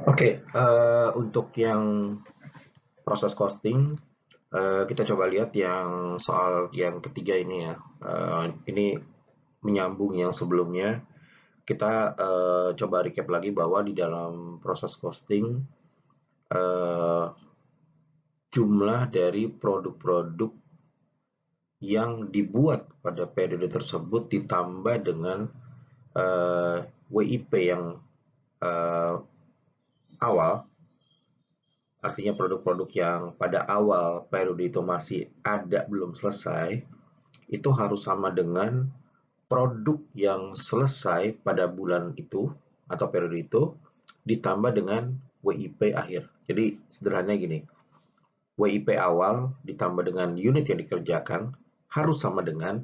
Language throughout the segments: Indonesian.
Oke, untuk yang proses costing, kita coba lihat yang soal yang ketiga ini ya. Ini menyambung yang sebelumnya. Kita coba recap lagi bahwa di dalam proses costing, eh, jumlah dari produk-produk yang dibuat pada periode tersebut ditambah dengan WIP yang eh, awal. Artinya produk-produk yang pada awal periode itu masih ada belum selesai, itu harus sama dengan produk yang selesai pada bulan itu atau periode itu ditambah dengan WIP akhir. Jadi sederhananya gini, WIP awal ditambah dengan unit yang dikerjakan harus sama dengan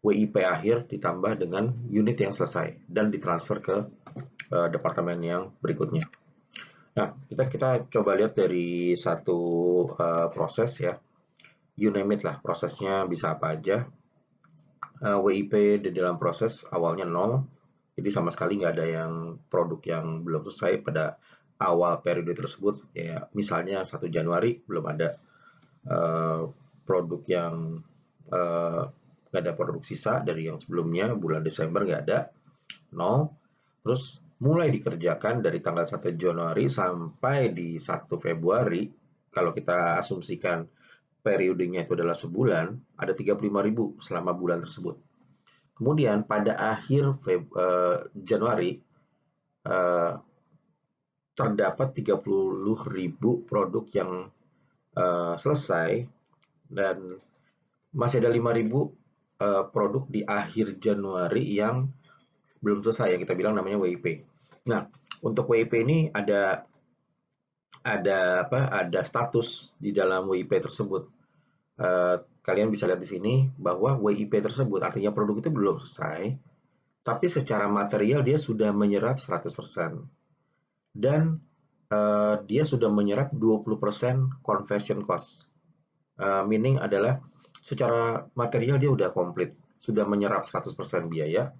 WIP akhir ditambah dengan unit yang selesai dan ditransfer ke departemen yang berikutnya. Nah, kita coba lihat dari satu proses ya. You name it lah, prosesnya bisa apa aja. WIP di dalam proses awalnya 0, jadi sama sekali nggak ada yang produk yang belum selesai pada awal periode tersebut. Ya, misalnya 1 Januari belum ada eh, produk yang eh, nggak ada produk sisa dari yang sebelumnya, bulan Desember nggak ada, 0. Terus mulai dikerjakan dari tanggal 1 Januari sampai di 1 Februari, kalau kita asumsikan periodenya itu adalah sebulan, ada 35.000 selama bulan tersebut. Kemudian pada akhir Januari eh, terdapat 30.000 produk yang selesai dan masih ada 5.000 produk di akhir Januari yang belum selesai yang kita bilang namanya WIP. Nah, untuk WIP ini ada status di dalam WIP tersebut. Kalian bisa lihat di sini bahwa WIP tersebut artinya produk itu belum selesai, tapi secara material dia sudah menyerap 100% dan dia sudah menyerap 20% conversion cost. Meaning adalah secara material dia udah komplit, sudah menyerap 100% biaya,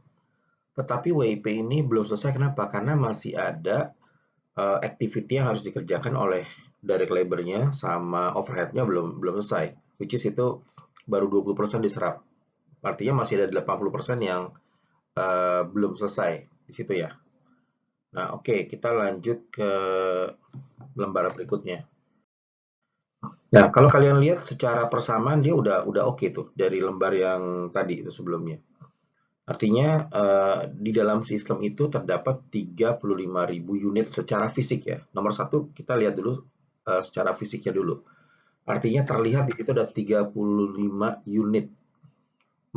tetapi WIP ini belum selesai. Kenapa? Karena masih ada activity yang harus dikerjakan oleh direct labor-nya sama overhead-nya belum belum selesai, which is itu baru 20% diserap. Artinya masih ada 80% yang belum selesai di situ ya. Nah, oke, kita lanjut ke lembar berikutnya. Nah, kalau kalian lihat secara persamaan dia udah oke tuh dari lembar yang tadi itu sebelumnya. Artinya di dalam sistem itu terdapat 35.000 unit secara fisik ya. Nomor satu kita lihat dulu secara fisiknya dulu. Artinya terlihat di situ ada 35 unit.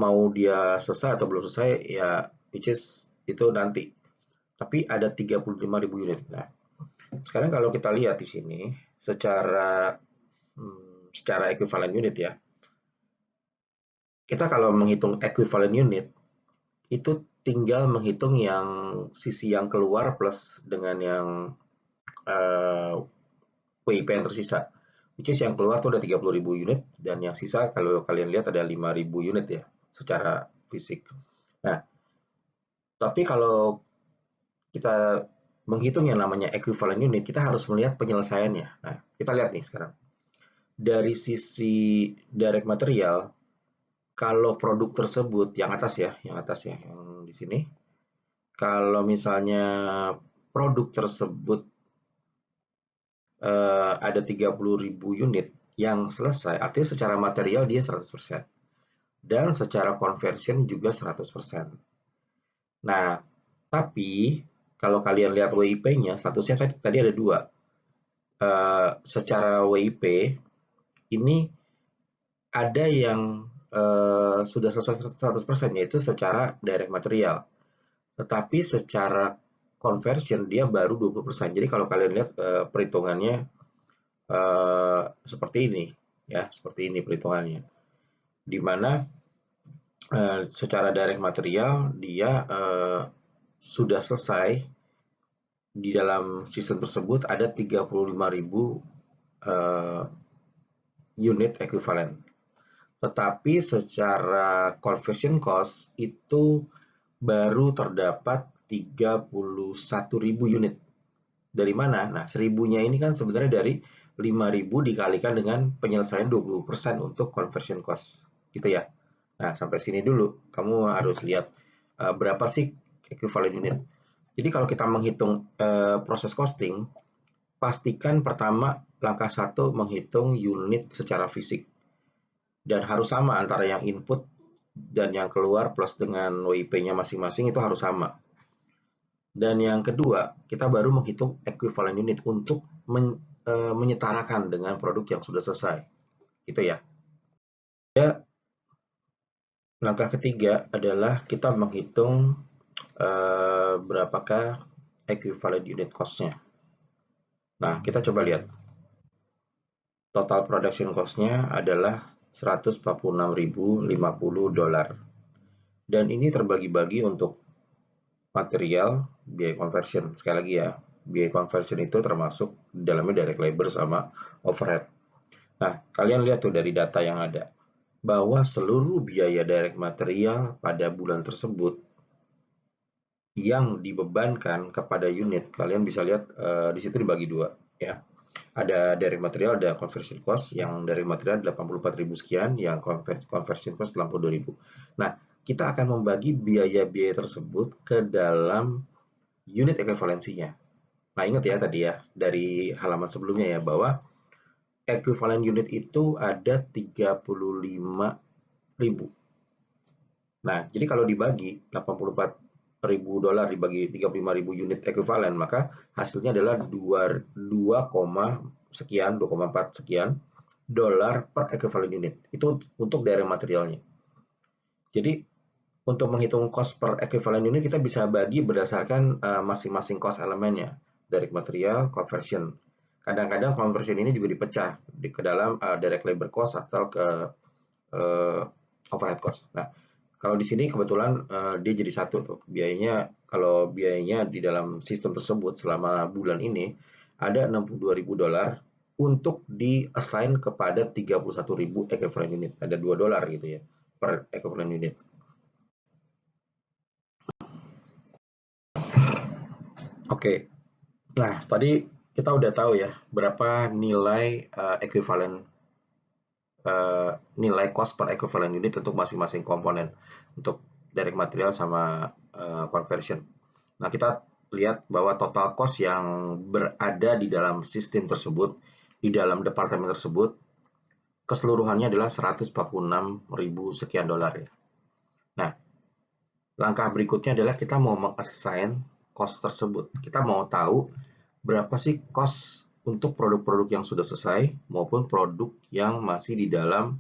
Mau dia selesai atau belum selesai ya, which is itu nanti. Tapi ada 35.000 unit. Nah, sekarang kalau kita lihat di sini secara equivalent unit ya. Kita kalau menghitung equivalent unit itu tinggal menghitung yang sisi yang keluar plus dengan yang uh, WIP yang tersisa. Which is yang keluar tuh ada 30.000 unit dan yang sisa kalau kalian lihat ada 5.000 unit ya secara fisik. Nah, tapi kalau kita menghitung yang namanya equivalent unit, kita harus melihat penyelesaiannya. Nah, kita lihat nih sekarang. Dari sisi direct material, kalau produk tersebut yang atas ya, yang di sini. Kalau misalnya produk tersebut ada 30.000 unit yang selesai, artinya secara material dia 100%. Dan secara conversion juga 100%. Nah, tapi kalau kalian lihat WIP-nya, statusnya tadi ada dua. Secara WIP, ini ada yang sudah selesai 100%, yaitu secara direct material. Tetapi secara conversion dia baru 20%. Jadi kalau kalian lihat perhitungannya seperti ini ya, seperti ini perhitungannya. Di mana secara direct material dia sudah selesai di dalam sistem tersebut ada 35.000 unit equivalent. Tetapi secara conversion cost itu baru terdapat 31.000 unit. Dari mana? Nah, 1000-nya ini kan sebenarnya dari 5.000 dikalikan dengan penyelesaian 20% untuk conversion cost. Gitu ya. Nah, sampai sini dulu. Kamu harus lihat berapa sih equivalent unit. Jadi kalau kita menghitung proses costing, pastikan pertama langkah 1 menghitung unit secara fisik. Dan harus sama antara yang input dan yang keluar plus dengan WIP-nya masing-masing itu harus sama. Dan yang kedua, kita baru menghitung equivalent unit untuk menyetarakan dengan produk yang sudah selesai. Gitu ya. Ya, langkah ketiga adalah kita menghitung berapakah equivalent unit cost-nya. Nah, kita coba lihat. Total production cost-nya adalah $146.050. Dan ini terbagi-bagi untuk material, biaya conversion. Sekali lagi ya, biaya conversion itu termasuk di dalamnya direct labor sama overhead. Nah, kalian lihat tuh dari data yang ada, bahwa seluruh biaya direct material pada bulan tersebut yang dibebankan kepada unit, kalian bisa lihat di situ dibagi dua, ya. Ada direct material, ada conversion cost. Yang direct material 84.000 sekian, yang conversion cost 82.000. Nah, kita akan membagi biaya-biaya tersebut ke dalam unit ekuivalensinya. Nah, ingat ya tadi ya, dari halaman sebelumnya ya, bahwa equivalent unit itu ada 35.000. Nah, jadi kalau dibagi $84.000 dibagi 35.000 unit ekuivalen, maka hasilnya adalah 2, sekian, 2,4 sekian dolar per equivalent unit. Itu untuk direct materialnya. Jadi untuk menghitung cost per equivalent unit kita bisa bagi berdasarkan masing-masing cost elemennya, direct material, conversion. Kadang-kadang conversion ini juga dipecah ke dalam direct labor cost atau ke overhead cost. Nah, kalau di sini kebetulan dia jadi satu tuh biayanya. Kalau biayanya di dalam sistem tersebut selama bulan ini ada $62.000 untuk di-assign kepada 31.000 equivalent unit. Ada $2 gitu ya per equivalent unit. Oke, nah tadi kita udah tahu ya berapa nilai equivalent nilai cost per equivalent unit untuk masing-masing komponen untuk direct material sama conversion. Nah, kita lihat bahwa total cost yang berada di dalam sistem tersebut, di dalam departemen tersebut, keseluruhannya adalah 146.000 sekian dolar ya. Nah, langkah berikutnya adalah kita mau meng-assign cost tersebut. Kita mau tahu berapa sih cost untuk produk-produk yang sudah selesai maupun produk yang masih di dalam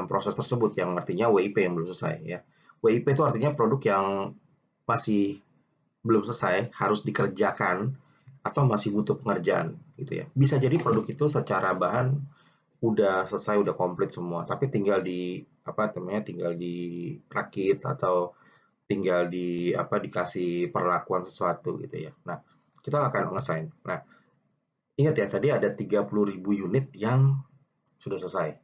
proses tersebut, yang artinya WIP yang belum selesai ya. WIP itu artinya produk yang masih belum selesai, harus dikerjakan atau masih butuh pengerjaan gitu ya. Bisa jadi produk itu secara bahan udah selesai, udah komplit semua, tapi tinggal di apa namanya, tinggal dirakit atau tinggal dikasih perlakuan sesuatu gitu ya. Nah, kita akan ngesain. Nah, ingat ya tadi ada 30.000 unit yang sudah selesai.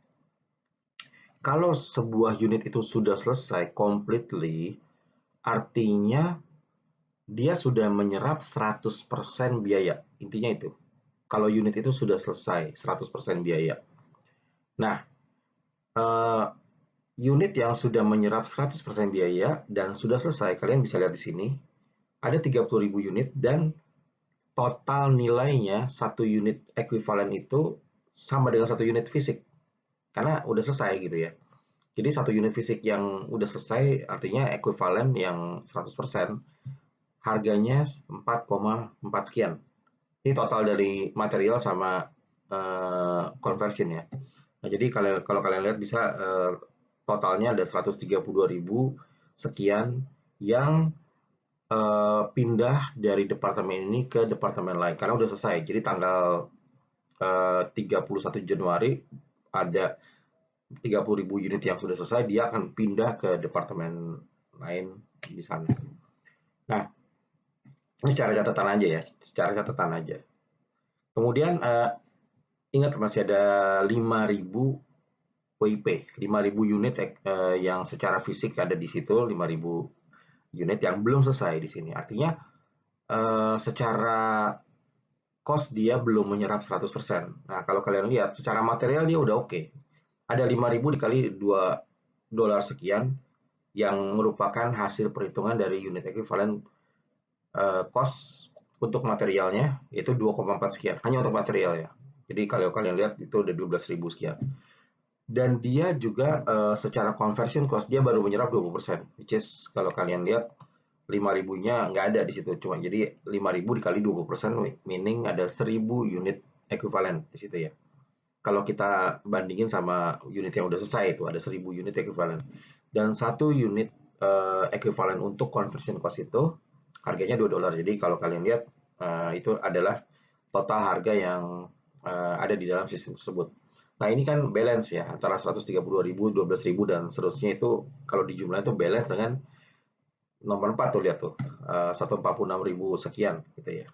Kalau sebuah unit itu sudah selesai completely, artinya dia sudah menyerap 100% biaya. Intinya itu. Kalau unit itu sudah selesai 100% biaya. Nah, eh, unit yang sudah menyerap 100% biaya dan sudah selesai, kalian bisa lihat di sini, ada 30.000 unit dan total nilainya satu unit ekuivalen itu sama dengan satu unit fisik. Karena udah selesai gitu ya. Jadi satu unit fisik yang udah selesai artinya ekuivalen yang 100%, harganya 4,4 sekian. Ini total dari material sama conversion ya. Nah, jadi kalau kalian lihat bisa totalnya ada 132.000 sekian yang pindah dari departemen ini ke departemen lain karena udah selesai. Jadi tanggal 31 Januari ada 30.000 unit yang sudah selesai, dia akan pindah ke departemen lain di sana. Nah, ini secara catatan aja ya, secara catatan aja. Kemudian ingat masih ada 5.000 WIP, 5.000 unit yang secara fisik ada di situ, 5.000 unit yang belum selesai di sini. Artinya secara cost dia belum menyerap 100%. Nah, kalau kalian lihat secara material dia udah oke. Ada 5.000 dikali 2 dolar sekian yang merupakan hasil perhitungan dari unit equivalent cost untuk materialnya itu 2,4 sekian, hanya untuk material ya. Jadi kalau kalian lihat itu udah 12.000 sekian. Dan dia juga secara conversion cost dia baru menyerap 20%, which is kalau kalian lihat 5.000-nya nggak ada di situ, cuma jadi 5.000 dikali 20%, meaning ada 1.000 unit equivalent di situ ya. Kalau kita bandingin sama unit yang udah selesai itu ada 1.000 unit equivalent. Dan satu unit equivalent untuk conversion cost itu harganya 2 dolar. Jadi kalau kalian lihat itu adalah total harga yang ada di dalam sistem tersebut. Nah, ini kan balance ya antara 132.000, 12.000 dan seterusnya itu kalau dijumlah itu balance dengan nomor 4 tuh lihat tuh 146.000 sekian gitu ya.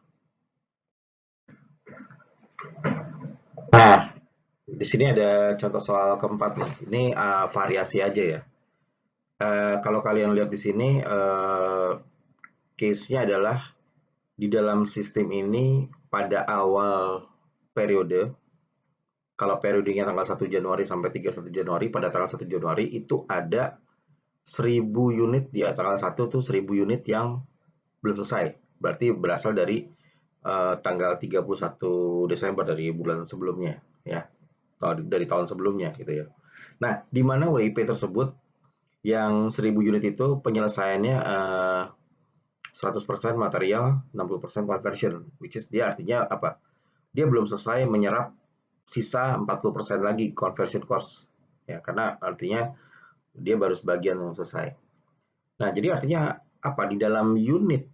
Nah, di sini ada contoh soal keempat nih. Ini variasi aja ya. Kalau kalian lihat di sini case-nya adalah di dalam sistem ini pada awal periode, kalau periodenya tanggal 1 Januari sampai 31 Januari, pada tanggal 1 Januari itu ada 1.000 unit di tanggal 1 tuh 1.000 unit yang belum selesai. Berarti berasal dari tanggal 31 Desember dari bulan sebelumnya ya. Atau dari tahun sebelumnya gitu ya. Nah, di mana WIP tersebut yang 1.000 unit itu penyelesaiannya 100% material, 60% conversion, which is dia artinya apa? Dia belum selesai menyerap sisa 40% lagi conversion cost. Ya, karena artinya dia baru sebagian yang selesai. Nah, jadi artinya apa? Di dalam unit,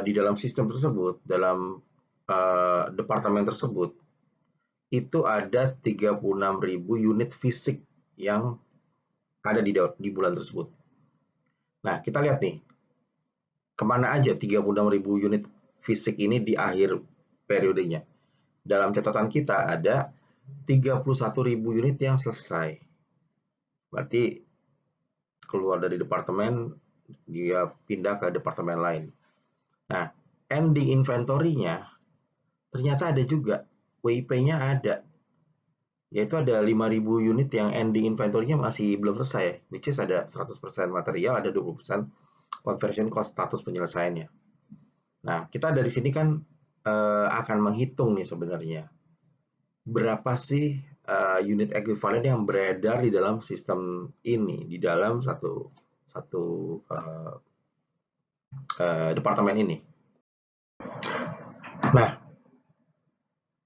di dalam sistem tersebut, dalam departemen tersebut, itu ada 36.000 unit fisik yang ada di bulan tersebut. Nah, kita lihat nih, kemana aja 36.000 unit fisik ini di akhir periodenya. Dalam catatan kita ada 31.000 unit yang selesai. Berarti keluar dari departemen, dia pindah ke departemen lain. Nah, ending inventory-nya ternyata ada juga, WIP-nya ada. Yaitu ada 5.000 unit yang ending inventory-nya masih belum selesai, which is ada 100% material, ada 20% conversion cost status penyelesaiannya. Nah, kita dari sini kan akan menghitung nih sebenarnya berapa sih unit equivalent yang beredar di dalam sistem ini, di dalam satu departemen ini. Nah,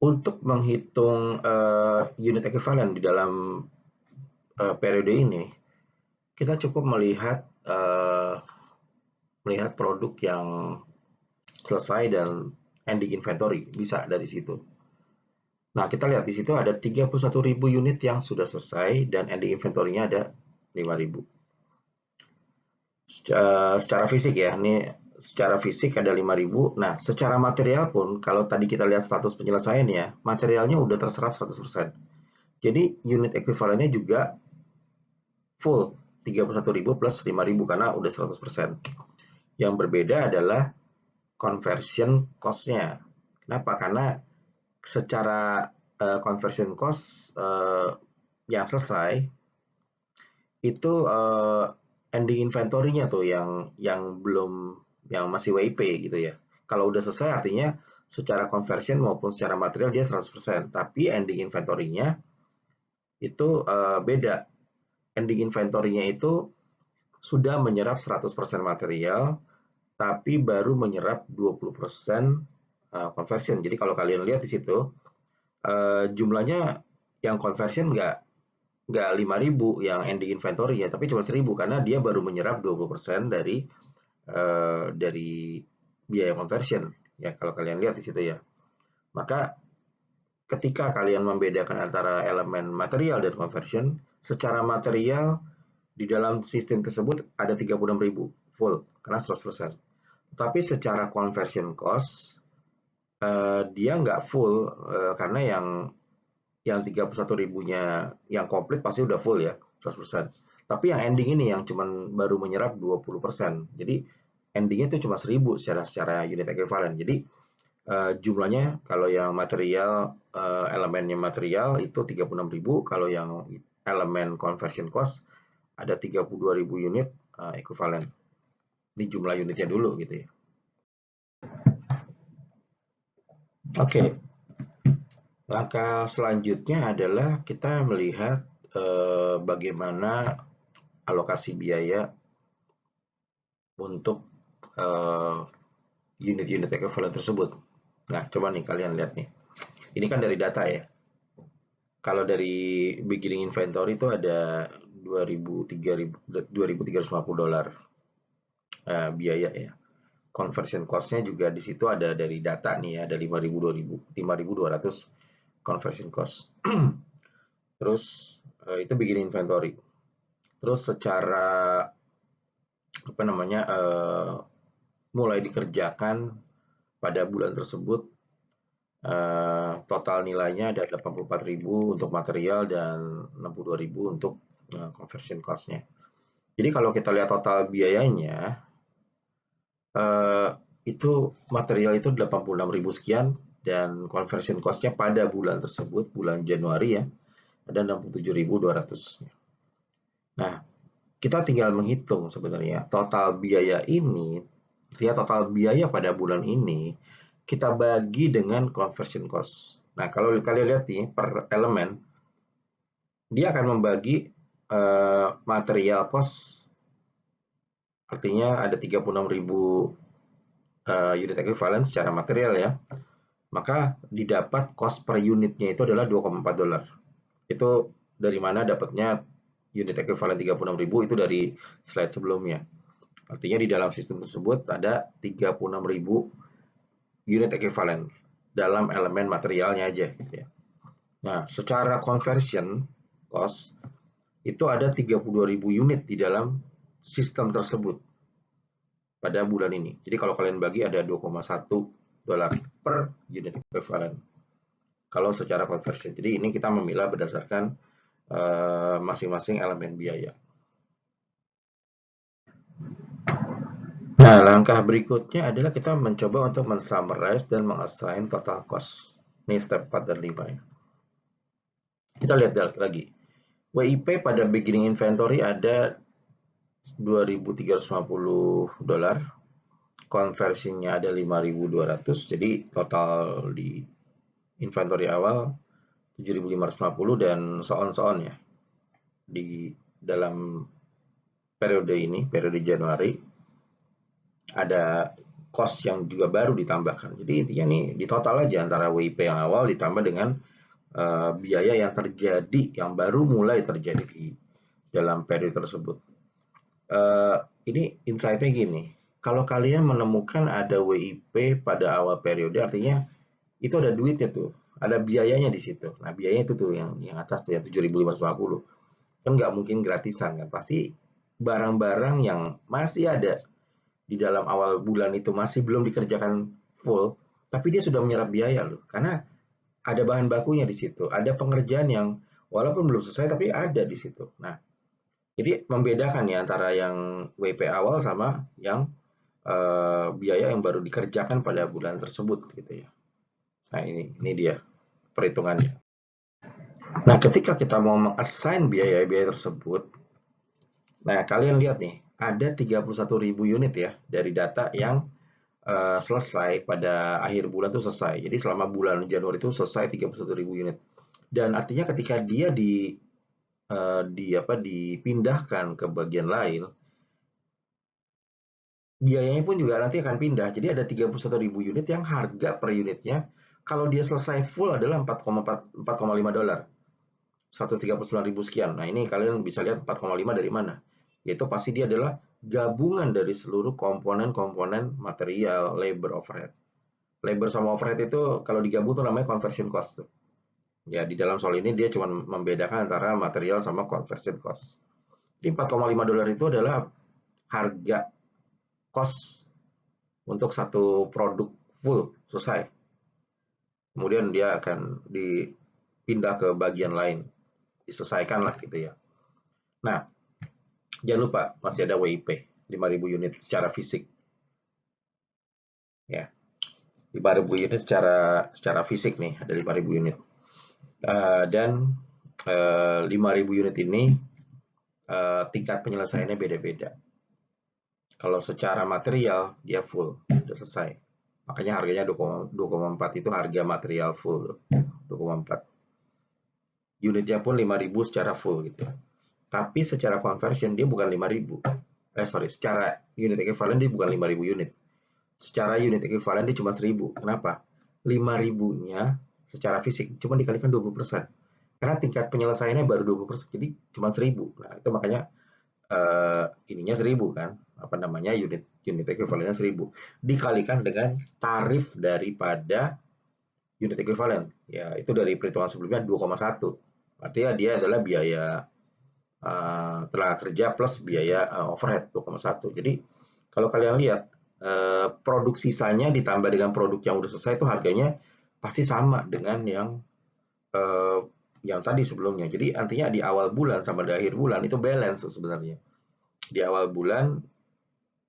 untuk menghitung unit equivalent di dalam periode ini, kita cukup melihat produk yang selesai dan ending inventory, bisa dari situ. Nah, kita lihat di situ ada 31.000 unit yang sudah selesai dan ending inventory-nya ada 5.000. Secara fisik ya, ini secara fisik ada 5.000. Nah, secara material pun kalau tadi kita lihat status penyelesaiannya, materialnya udah terserap 100%. Jadi unit equivalentnya juga full 31.000 plus 5.000 karena udah 100%. Yang berbeda adalah conversion cost-nya. Kenapa? Karena secara conversion cost yang selesai itu ending inventory-nya tuh yang belum, yang masih WIP gitu ya. Kalau udah selesai artinya secara conversion maupun secara material dia 100%, tapi ending inventory-nya itu beda. Ending inventory-nya itu sudah menyerap 100% material, tapi baru menyerap 20% conversion. Jadi kalau kalian lihat di situ, jumlahnya yang conversion nggak 5.000 yang ending inventory ya, tapi cuma 1.000 karena dia baru menyerap 20% dari biaya conversion. Ya, kalau kalian lihat di situ ya. Maka ketika kalian membedakan antara elemen material dan conversion, secara material di dalam sistem tersebut ada 36.000 full karena 100%. Tapi secara conversion cost dia nggak full karena yang 31.000-nya yang komplit pasti udah full ya 100%. Tapi yang ending ini yang cuman baru menyerap 20%. Jadi endingnya itu cuma 1000 secara unit equivalent. Jadi jumlahnya kalau yang material elemennya material itu 36.000, kalau yang elemen conversion cost ada 32.000 unit equivalent. Ini jumlah unitnya dulu gitu ya. Oke, langkah selanjutnya adalah kita melihat bagaimana alokasi biaya untuk unit-unit equivalent tersebut. Nah, coba nih kalian lihat nih. Ini kan dari data ya. Kalau dari beginning inventory itu ada 2.350 dolar biaya ya. Conversion cost-nya juga di situ ada dari data nih ya, ada 5.200 conversion cost. Terus itu beginning inventory. Terus secara apa namanya mulai dikerjakan pada bulan tersebut total nilainya ada 84.000 untuk material dan 62.000 untuk conversion cost-nya. Jadi kalau kita lihat total biayanya itu material itu 86.000 sekian dan conversion cost-nya pada bulan tersebut, bulan Januari ya, ada 67.200. Nah, kita tinggal menghitung sebenarnya total biaya ini, ya total biaya pada bulan ini kita bagi dengan conversion cost. Nah, kalau kalian lihat nih per elemen, dia akan membagi material cost, artinya ada 36.000 unit equivalent secara material ya, maka didapat cost per unitnya itu adalah 2,4 dolar. Itu dari mana dapatnya unit equivalent 36.000 itu dari slide sebelumnya. Artinya di dalam sistem tersebut ada 36.000 unit equivalent dalam elemen materialnya aja gitu ya. Nah, secara conversion cost itu ada 32.000 unit di dalam sistem tersebut pada bulan ini. Jadi kalau kalian bagi ada 2,1 dolar per unit equivalent. Kalau secara conversion. Jadi ini kita memilah berdasarkan masing-masing elemen biaya. Nah, langkah berikutnya adalah kita mencoba untuk men-summarize dan meng-assign total cost. Ini step 4 dan 5 ya. Kita lihat lagi. WIP pada beginning inventory ada 2.350 dolar. Conversionnya ada 5.200. Jadi total di inventory awal 7.550 dan so on ya. Di dalam periode ini, periode Januari, ada cost yang juga baru ditambahkan. Jadi intinya nih di total aja antara WIP yang awal ditambah dengan biaya yang terjadi, yang baru mulai terjadi di dalam periode tersebut. Ini insight-nya gini, kalau kalian menemukan ada WIP pada awal periode, artinya itu ada duitnya tuh, ada biayanya di situ. Nah biayanya itu tuh yang atas tuh ya 7.550. Kan nggak mungkin gratisan kan, pasti barang-barang yang masih ada di dalam awal bulan itu masih belum dikerjakan full, tapi dia sudah menyerap biaya loh, karena ada bahan bakunya di situ, ada pengerjaan yang walaupun belum selesai tapi ada di situ. Nah, jadi membedakan ya antara yang WP awal sama yang biaya yang baru dikerjakan pada bulan tersebut gitu ya. Nah, ini dia perhitungannya. Nah, ketika kita mau meng-assign biaya-biaya tersebut, nah kalian lihat nih, ada 31.000 unit ya dari data yang selesai pada akhir bulan itu selesai. Jadi selama bulan Januari itu selesai 31.000 unit. Dan artinya ketika dia dipindahkan ke bagian lain, biayanya pun juga nanti akan pindah. Jadi ada 31.000 unit yang harga per unitnya kalau dia selesai full adalah 4,5 dolar. 139.000 sekian. Nah, ini kalian bisa lihat 4,5 dari mana? Yaitu pasti dia adalah gabungan dari seluruh komponen-komponen material, labor, overhead. Labor sama overhead itu kalau digabung tuh namanya conversion cost tuh. Ya, di dalam soal ini dia cuma membedakan antara material sama conversion cost. Di 4,5 dolar itu adalah harga cost untuk satu produk full selesai. Kemudian dia akan dipindah ke bagian lain, diselesaikan lah gitu ya. Nah, jangan lupa masih ada WIP 5.000 unit secara fisik. ya. 5.000 unit secara fisik nih, ada 5.000 unit. Dan 5.000 unit ini tingkat penyelesaiannya beda-beda. Kalau secara material dia full, udah selesai. Makanya harganya 2,4 itu harga material full, 2,4. Unitnya pun 5.000 secara full gitu. Tapi secara conversion dia bukan 5.000. Secara unit equivalent dia bukan 5.000 unit. Secara unit equivalent dia cuma 1.000. Kenapa? 5.000-nya secara fisik cuma dikalikan 20%. Karena tingkat penyelesaiannya baru 20%, jadi cuma 1.000. Nah, itu makanya ininya 1.000 kan, apa namanya, unit equivalentnya 1.000 dikalikan dengan tarif daripada unit equivalent, ya itu dari perhitungan sebelumnya 2,1. Artinya dia adalah biaya tenaga kerja plus biaya overhead 2,1. Jadi kalau kalian lihat produk sisanya ditambah dengan produk yang udah selesai itu harganya pasti sama dengan yang tadi sebelumnya. Jadi artinya di awal bulan sama di akhir bulan itu balance sebenarnya. Di awal bulan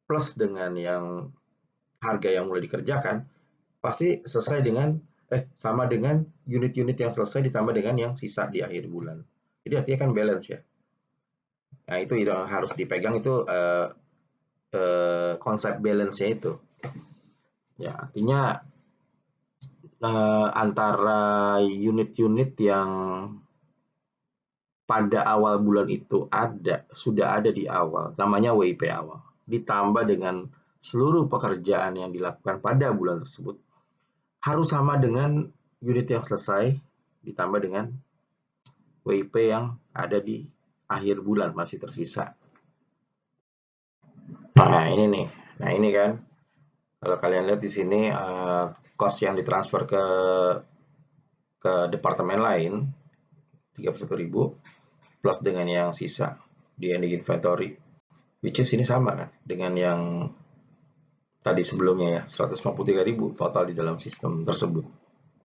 plus dengan yang harga yang mulai dikerjakan pasti selesai dengan sama dengan unit-unit yang selesai ditambah dengan yang sisa di akhir bulan. Jadi artinya kan balance ya. Nah itu yang harus dipegang itu konsep balance-nya itu. Ya artinya antara unit-unit yang pada awal bulan itu sudah ada di awal, namanya WIP awal, ditambah dengan seluruh pekerjaan yang dilakukan pada bulan tersebut, harus sama dengan unit yang selesai ditambah dengan WIP yang ada di akhir bulan masih tersisa. Nah ini nih, nah ini kan kalau kalian lihat di sini cost yang ditransfer ke departemen lain 31.000 plus dengan yang sisa di ending inventory, which is ini sama kan dengan yang tadi sebelumnya ya, 153.000 total di dalam sistem tersebut.